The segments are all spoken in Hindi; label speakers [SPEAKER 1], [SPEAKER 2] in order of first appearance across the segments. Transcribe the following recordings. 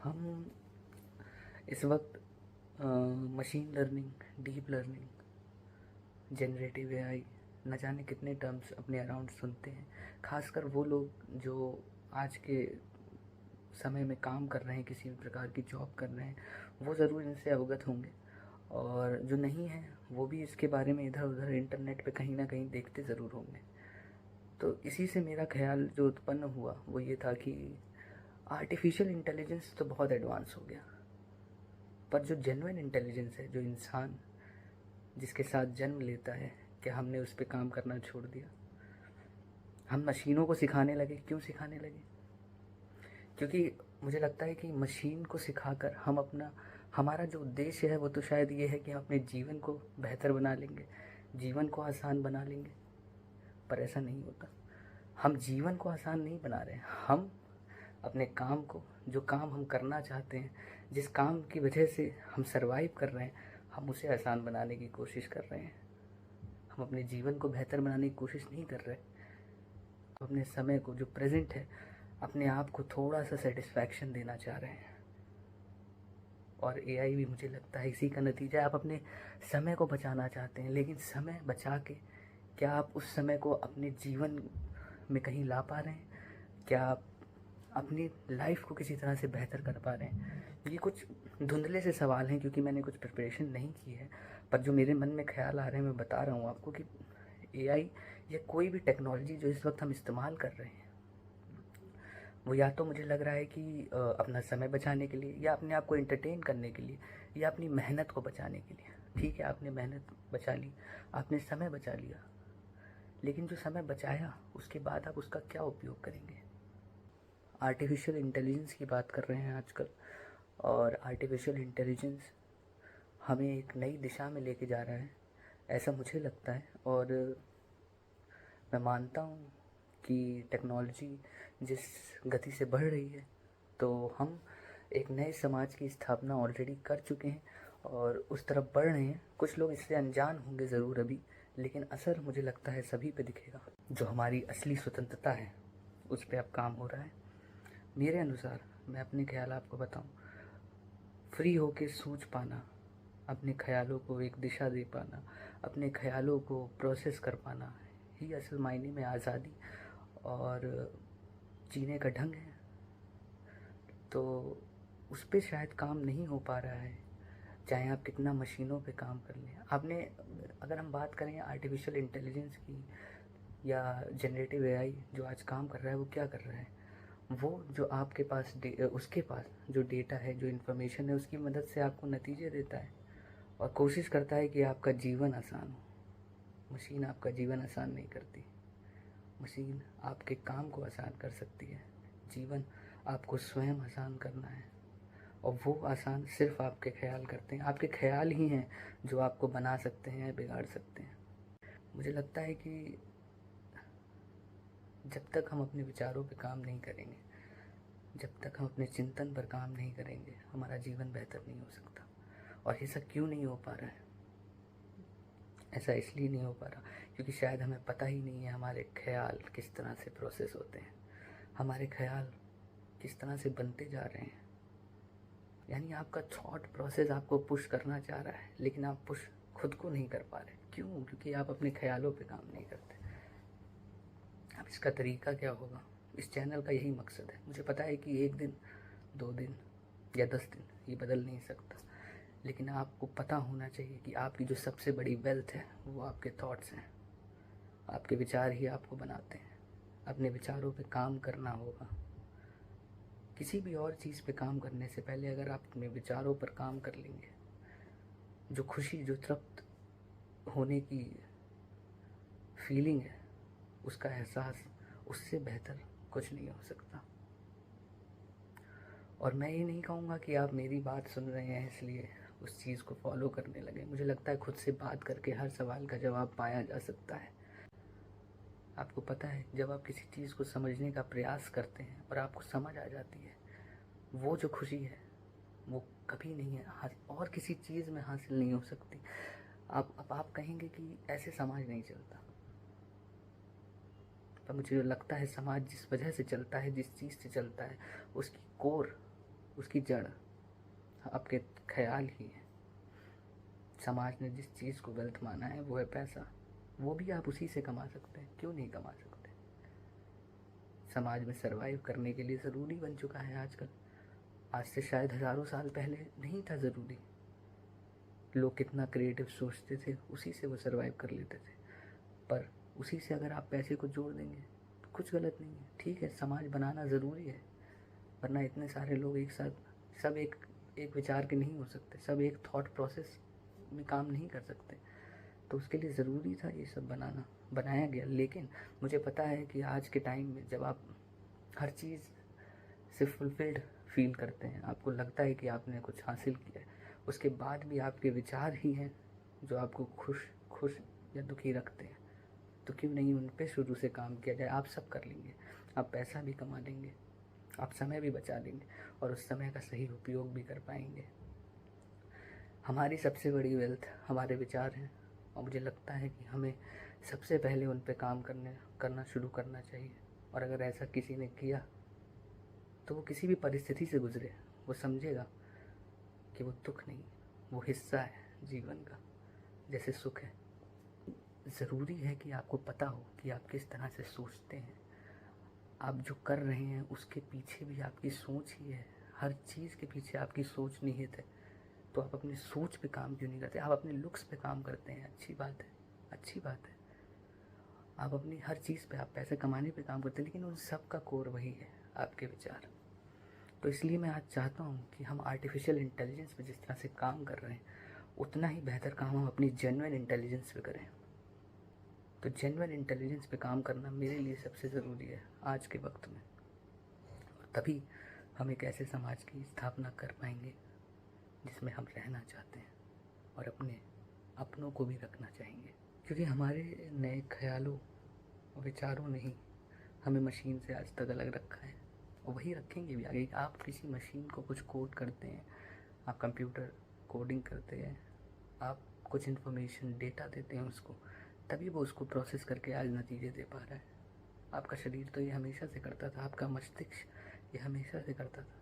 [SPEAKER 1] हम इस वक्त machine learning, deep learning, generative AI, न जाने कितने टर्म्स अपने अराउंड सुनते हैं। खासकर वो लोग जो आज के समय में काम कर रहे हैं, किसी भी प्रकार की जॉब कर रहे हैं, वो ज़रूर इनसे अवगत होंगे। और जो नहीं हैं वो भी इसके बारे में इधर उधर इंटरनेट पे कहीं ना कहीं देखते ज़रूर होंगे। तो इसी से मेरा ख्याल जो उत्पन्न हुआ वो ये था कि आर्टिफिशियल इंटेलिजेंस तो बहुत एडवांस हो गया, पर जो जेन्युइन इंटेलिजेंस है, जो इंसान जिसके साथ जन्म लेता है, क्या हमने उस पर काम करना छोड़ दिया? हम मशीनों को सिखाने लगे। क्यों सिखाने लगे? क्योंकि मुझे लगता है कि मशीन को सिखाकर हम हमारा जो उद्देश्य है वो तो शायद ये है कि हम अपने जीवन को बेहतर बना लेंगे, जीवन को आसान बना लेंगे। पर ऐसा नहीं होता। हम जीवन को आसान नहीं बना रहे हैं, हम अपने काम को, जो काम हम करना चाहते हैं, जिस काम की वजह से हम सरवाइव कर रहे हैं, हम उसे आसान बनाने की कोशिश कर रहे हैं। हम अपने जीवन को बेहतर बनाने की कोशिश नहीं कर रहे। अपने समय को, जो प्रेजेंट है, अपने आप को थोड़ा सा सेटिस्फैक्शन देना चाह रहे हैं। और एआई भी मुझे लगता है इसी का नतीजा है। आप अपने समय को बचाना चाहते हैं, लेकिन समय बचा के क्या आप उस समय को अपने जीवन में कहीं ला पा रहे हैं? क्या आप अपनी लाइफ को किसी तरह से बेहतर कर पा रहे हैं? ये कुछ धुंधले से सवाल हैं, क्योंकि मैंने कुछ प्रिपरेशन नहीं की है, पर जो मेरे मन में ख्याल आ रहे हैं मैं बता रहा हूँ आपको कि एआई या कोई भी टेक्नोलॉजी जो इस वक्त हम इस्तेमाल कर रहे हैं, वो या तो मुझे लग रहा है कि अपना समय बचाने के लिए, या अपने आप को एंटरटेन करने के लिए, या अपनी मेहनत को बचाने के लिए। ठीक है, आपने मेहनत बचा ली, आपने समय बचा लिया, लेकिन जो समय बचाया उसके बाद आप उसका क्या उपयोग करेंगे? आर्टिफिशियल इंटेलिजेंस की बात कर रहे हैं आजकल, और आर्टिफिशियल इंटेलिजेंस हमें एक नई दिशा में लेके जा रहा है, ऐसा मुझे लगता है। और मैं मानता हूँ कि टेक्नोलॉजी जिस गति से बढ़ रही है, तो हम एक नए समाज की स्थापना ऑलरेडी कर चुके हैं और उस तरफ बढ़ रहे हैं। कुछ लोग इससे अनजान होंगे ज़रूर अभी, लेकिन असर मुझे लगता है सभी पे दिखेगा। जो हमारी असली स्वतंत्रता है उस पर अब काम हो रहा है। मेरे अनुसार, मैं अपने ख्याल आपको बताऊं, फ्री होके सोच पाना, अपने ख्यालों को एक दिशा दे पाना, अपने ख्यालों को प्रोसेस कर पाना ही असल मायने में आज़ादी और जीने का ढंग है। तो उस पर शायद काम नहीं हो पा रहा है, चाहे आप कितना मशीनों पे काम कर लें। आपने, अगर हम बात करें आर्टिफिशियल इंटेलिजेंस की या जनरेटिव एआई जो आज काम कर रहा है, वो क्या कर रहा है? वो जो आपके पास उसके पास जो डेटा है, जो इन्फॉर्मेशन है, उसकी मदद से आपको नतीजे देता है और कोशिश करता है कि आपका जीवन आसान हो। मशीन आपका जीवन आसान नहीं करती। मशीन आपके काम को आसान कर सकती है, जीवन आपको स्वयं आसान करना है। और वो आसान सिर्फ आपके ख्याल करते हैं। आपके ख्याल ही हैं जो आपको बना सकते हैं, बिगाड़ सकते हैं। मुझे लगता है कि जब तक हम अपने विचारों पे काम नहीं करेंगे, जब तक हम अपने चिंतन पर काम नहीं करेंगे, हमारा जीवन बेहतर नहीं हो सकता। और ऐसा क्यों नहीं हो पा रहा है? ऐसा इसलिए नहीं हो पा रहा क्योंकि शायद हमें पता ही नहीं है हमारे ख्याल किस तरह से प्रोसेस होते हैं, हमारे ख्याल किस तरह से बनते जा रहे हैं। यानी आपका थॉट प्रोसेस आपको पुश करना चाह रहा है, लेकिन आप पुश खुद को नहीं कर पा रहे। क्यों? क्योंकि आप अपने ख्यालों पे काम नहीं करते। अब इसका तरीका क्या होगा? इस चैनल का यही मकसद है। मुझे पता है कि 1 दिन, 2 दिन या 10 दिन ये बदल नहीं सकता, लेकिन आपको पता होना चाहिए कि आपकी जो सबसे बड़ी वेल्थ है वो आपके थॉट्स हैं। आपके विचार ही आपको बनाते हैं। अपने विचारों पे काम करना होगा। किसी भी और चीज़ पे काम करने से पहले अगर आप अपने विचारों पर काम कर लेंगे, जो खुशी, जो तृप्त होने की फीलिंग है, उसका एहसास, उससे बेहतर कुछ नहीं हो सकता। और मैं ये नहीं कहूँगा कि आप मेरी बात सुन रहे हैं इसलिए उस चीज़ को फॉलो करने लगे। मुझे लगता है खुद से बात करके हर सवाल का जवाब पाया जा सकता है। आपको पता है, जब आप किसी चीज़ को समझने का प्रयास करते हैं और आपको समझ आ जाती है, वो जो खुशी है वो कभी नहीं है और किसी चीज़ में हासिल नहीं हो सकती। अब आप कहेंगे कि ऐसे समाज नहीं चलता, पर मुझे लगता है समाज जिस वजह से चलता है, जिस चीज़ से चलता है, उसकी कोर उसकी जड़ आपके ख्याल ही है। समाज ने जिस चीज़ को गलत माना है वो है पैसा, वो भी आप उसी से कमा सकते हैं, क्यों नहीं कमा सकते। समाज में सरवाइव करने के लिए ज़रूरी बन चुका है आजकल, आज से शायद हज़ारों साल पहले नहीं था ज़रूरी। लोग कितना क्रिएटिव सोचते थे, उसी से वो सरवाइव कर लेते थे। पर उसी से अगर आप पैसे को जोड़ देंगे तो कुछ गलत नहीं है। ठीक है, समाज बनाना ज़रूरी है, वरना इतने सारे लोग एक साथ सब एक विचार के नहीं हो सकते, सब एक थॉट प्रोसेस में काम नहीं कर सकते। तो उसके लिए ज़रूरी था ये सब बनाया गया। लेकिन मुझे पता है कि आज के टाइम में जब आप हर चीज़ से फुलफिल्ड फील करते हैं, आपको लगता है कि आपने कुछ हासिल किया है, उसके बाद भी आपके विचार ही हैं जो आपको खुश या दुखी रखते हैं, तो क्यों नहीं उन पे शुरू से काम किया जाए। आप सब कर लेंगे, आप पैसा भी कमा लेंगे, आप समय भी बचा लेंगे और उस समय का सही उपयोग भी कर पाएंगे। हमारी सबसे बड़ी वेल्थ हमारे विचार हैं, और मुझे लगता है कि हमें सबसे पहले उन पे काम करना शुरू करना चाहिए। और अगर ऐसा किसी ने किया तो वो किसी भी परिस्थिति से गुजरे, वो समझेगा कि वो दुख नहीं, वो हिस्सा है जीवन का, जैसे सुख है। ज़रूरी है कि आपको पता हो कि आप किस तरह से सोचते हैं, आप जो कर रहे हैं उसके पीछे भी आपकी सोच ही है, हर चीज़ के पीछे आपकी सोच निहित है। तो आप अपनी सोच पे काम क्यों नहीं करते, आप अपने लुक्स पे काम करते हैं, अच्छी बात है, अच्छी बात है। आप अपनी हर चीज़ पे, आप पैसे कमाने पे काम करते हैं, लेकिन उन सब का कोर वही है, आपके विचार। तो इसलिए मैं आज चाहता हूँ कि हम आर्टिफिशियल इंटेलिजेंस पे जिस तरह से काम कर रहे हैं, उतना ही बेहतर काम हम अपनी जेन्युइन इंटेलिजेंस पे करें। तो जेन्युइन इंटेलिजेंस पे काम करना मेरे लिए सबसे ज़रूरी है आज के वक्त में। तभी हम एक ऐसे समाज की स्थापना कर पाएंगे जिसमें हम रहना चाहते हैं और अपनों को भी रखना चाहेंगे। क्योंकि हमारे नए ख्यालों और विचारों ने ही हमें मशीन से आज तक अलग रखा है, और वही रखेंगे भी आगे। आप किसी मशीन को कुछ कोड करते हैं, आप कंप्यूटर कोडिंग करते हैं, आप कुछ इन्फॉर्मेशन डेटा देते हैं उसको, तभी वो उसको प्रोसेस करके आज नतीजे दे पा रहा है। आपका शरीर तो ये हमेशा से करता था, आपका मस्तिष्क ये हमेशा से करता था।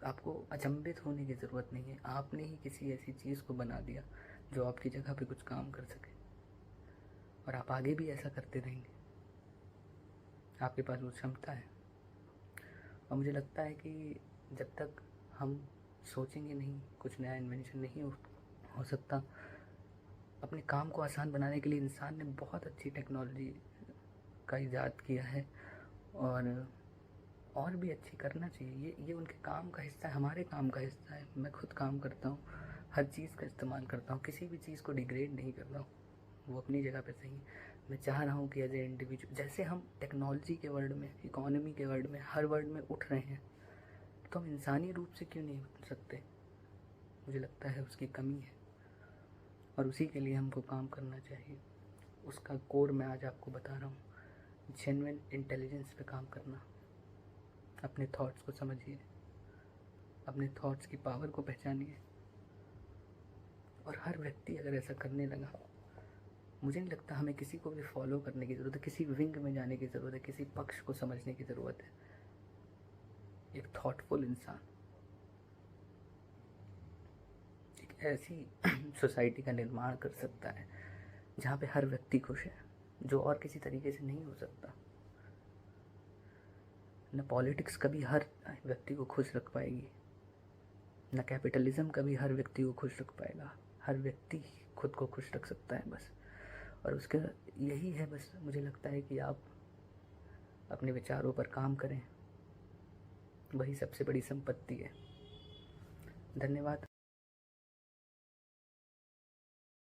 [SPEAKER 1] आपको अचंभित होने की ज़रूरत नहीं है, आपने ही किसी ऐसी चीज़ को बना दिया जो आपकी जगह पे कुछ काम कर सके, और आप आगे भी ऐसा करते रहेंगे। आपके पास वो क्षमता है। और मुझे लगता है कि जब तक हम सोचेंगे नहीं, कुछ नया इन्वेंशन नहीं हो सकता। अपने काम को आसान बनाने के लिए इंसान ने बहुत अच्छी टेक्नोलॉजी का ईजाद किया है, और भी अच्छी करना चाहिए। ये उनके काम का हिस्सा है, हमारे काम का हिस्सा है। मैं खुद काम करता हूँ, हर चीज़ का इस्तेमाल करता हूँ, किसी भी चीज़ को डिग्रेड नहीं कर रहा हूँ, वो अपनी जगह पे सही है। मैं चाह रहा हूँ कि एज ए इंडिविजुअल, जैसे हम टेक्नोलॉजी के वर्ल्ड में, इकोनॉमी के वर्ल्ड में, हर वर्ल्ड में उठ रहे हैं, तो हम इंसानी रूप से क्यों नहीं उठ सकते। मुझे लगता है उसकी कमी है, और उसी के लिए हमको काम करना चाहिए। उसका कोर मैं आज आपको बता रहा हूँ, जेन्युइन इंटेलिजेंस पे काम करना। अपने थॉट्स को समझिए, अपने थॉट्स की पावर को पहचानिए, और हर व्यक्ति अगर ऐसा करने लगा, मुझे नहीं लगता हमें किसी को भी फॉलो करने की ज़रूरत है, किसी विंग में जाने की ज़रूरत है, किसी पक्ष को समझने की ज़रूरत है। एक थॉटफुल इंसान एक ऐसी सोसाइटी का निर्माण कर सकता है जहाँ पे हर व्यक्ति खुश है, जो और किसी तरीके से नहीं हो सकता। न पॉलिटिक्स कभी हर व्यक्ति को खुश रख पाएगी, न कैपिटलिज्म कभी हर व्यक्ति को खुश रख पाएगा। हर व्यक्ति खुद को खुश रख सकता है बस, और उसका यही है बस। मुझे लगता है कि आप अपने विचारों पर काम करें, वही सबसे बड़ी संपत्ति है। धन्यवाद।